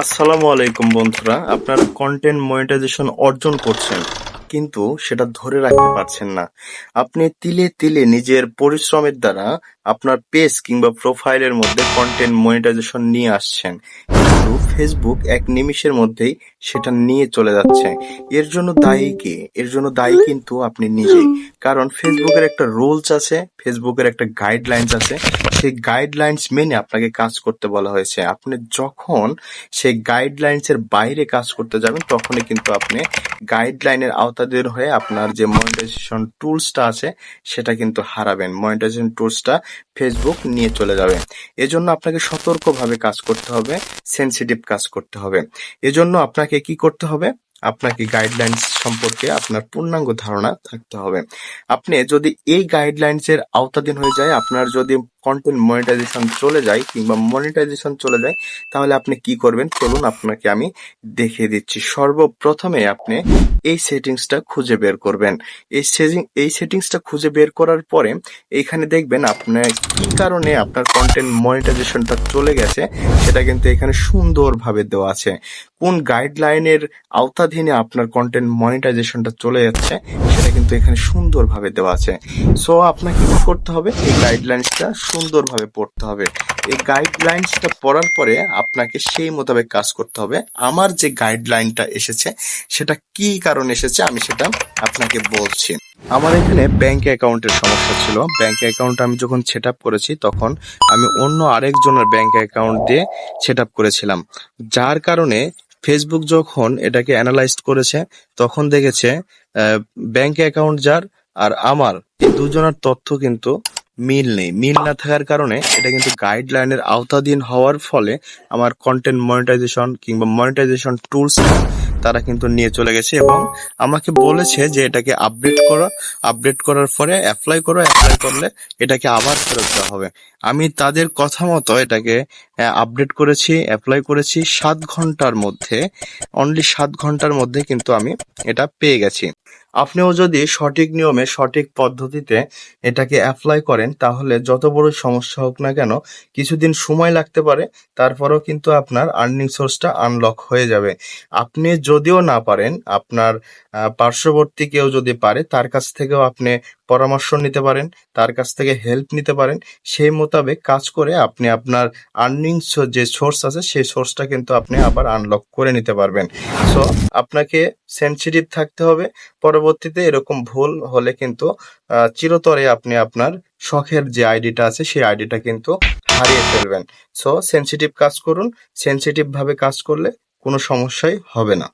আসসালামু আলাইকুম বন্ধুরা, আপনারা কন্টেন্ট মনিটাইজেশন অর্জন করছেন কিন্তু সেটা ধরে রাখতে পারছেন না। আপনি তিলে তিলে নিজের পরিশ্রমের দ্বারা আপনার পেজ কিংবা প্রোফাইলের মধ্যে কন্টেন্ট মনিটাইজেশন নিয়ে আসছেন, কিন্তু ফেসবুক এক নিমিষের মধ্যেই সেটা নিয়ে চলে যাচ্ছে। এর জন্য দায়ী কে? এর জন্য দায়ী কিন্তু আপনি নিজেই। কারণ ফেসবুকের একটা রুলস আছে, ফেসবুকের একটা গাইডলাইন্স আছে। সেই গাইডলাইন্স মেনে আপনাকে কাজ করতে বলা হয়েছে। আপনি যখন সেই গাইডলাইন্স এর বাইরে কাজ করতে যাবেন তখনই কিন্তু আপনি গাইডলাইনের আওতাধীন হয়ে আপনার যে মনিটাইজেশন টুলসটা আছে সেটা কিন্তু হারাবেন। মনিটাইজেশন টুলসটা ফেসবুক নিয়ে চলে যাবে। এজন্য আপনাকে সতর্কভাবে কাজ করতে হবে, সেনসিটিভ কাজ করতে হবে। এজন্য আপনাকে কি করতে হবে? আপনাকে গাইডলাইন্স সম্পর্কে আপনার পূর্ণাঙ্গ ধারণা থাকতে হবে। আপনি যদি এই গাইডলাইন্স এর আওতাধীন হয়ে যায়, আপনার যদি কন্টেন্ট মনিটাইজেশন চলে যায় কিংবা মনিটাইজেশন চলে যায়, তাহলে আপনি কি করবেন চলুন আপনাকে আমি দেখিয়ে দিচ্ছি। সর্বপ্রথমে আপনি এই সেটিংসটা খুঁজে বের করবেন। এই সেটিংসটা খুঁজে বের করার পরে এইখানে দেখবেন আপনার কি কারণে আপনার কন্টেন্ট মনিটাইজেশনটা চলে গেছে সেটা কিন্তু এখানে সুন্দরভাবে দেওয়া আছে। কোন গাইডলাইনের আওতাধীনে আপনার কন্টেন্ট মনিটাইজেশনটা চলে যাচ্ছে সেটা কিন্তু এখানে সুন্দরভাবে দেওয়া আছে। সো আপনাকে কি করতে হবে? এই গাইডলাইন্সটা সুন্দরভাবে পড়তে হবে। এই গাইডলাইন্সটা পড়ার পরে আপনাকে সেই মোতাবেক কাজ করতে হবে। আমার যে গাইডলাইনটা এসেছে সেটা কি কারণে এসেছে আমি সেটা আপনাকে বলছি। আমার এখানে ব্যাংক অ্যাকাউন্টের সমস্যা ছিল। ব্যাংক অ্যাকাউন্ট আমি যখন সেট আপ করেছি তখন আমি অন্য আরেকজনের ব্যাংক অ্যাকাউন্ট দিয়ে সেট আপ করেছিলাম, যার কারণে ফেসবুক যখন এটাকে অ্যানালাইজ করেছে তখন দেখেছে ব্যাংক অ্যাকাউন্ট যার আর আমার এই দুজনের তথ্য কিন্তু মিল নেই। মিল না থাকার কারণে এটা কিন্তু গাইডলাইনের আওতাধীন হওয়ার ফলে আমার কন্টেন্ট মনিটাইজেশন কিংবা মনিটাইজেশন টুলস তারা কিন্তু নিয়ে চলে গেছে এবং আমাকে বলেছে যে এটাকে আপডেট করো, আপডেট করার পরে অ্যাপ্লাই করো, অ্যাপ্লাই করলে এটাকে আবার ফেরত দেওয়া হবে। আমি তাদের কথা মতো এটাকে আপডেট করেছি, অ্যাপ্লাই করেছি 7 ঘন্টার মধ্যে, অনলি 7 ঘন্টার মধ্যে কিন্তু আমি এটা পেয়ে গেছি। আপনিও যদি সঠিক নিয়মে সঠিক পদ্ধতিতে এটাকে অ্যাপ্লাই করেন তাহলে যত বড় সমস্যা হোক না কেন কিছুদিন সময় লাগতে পারে, তারপরেও কিন্তু আপনার আর্নিং সোর্সটা আনলক হয়ে যাবে। আপনি যদিও না পারেন, আপনার পার্শ্ববর্তী কেউ যদি পারে তার কাছ থেকেও আপনি পরামর্শ নিতে পারেন, তার কাছ থেকে হেল্প নিতে পারেন। সেই মোতাবেক কাজ করে আপনি আপনার আর্নিং যে সোর্স আছে সেই সোর্সটা কিন্তু আপনি আবার আনলক করে নিতে পারবেন। সো আপনাকে সেনসিটিভ থাকতে হবে। পরবর্তীতে এরকম ভুল হলে কিন্তু চিরতরে আপনি আপনার শখের যে আইডিটা আছে সেই আইডিটা কিন্তু হারিয়ে ফেলবেন। সো সেনসিটিভ কাজ করুন, সেনসিটিভ ভাবে কাজ করলে কোনো সমস্যাই হবে না।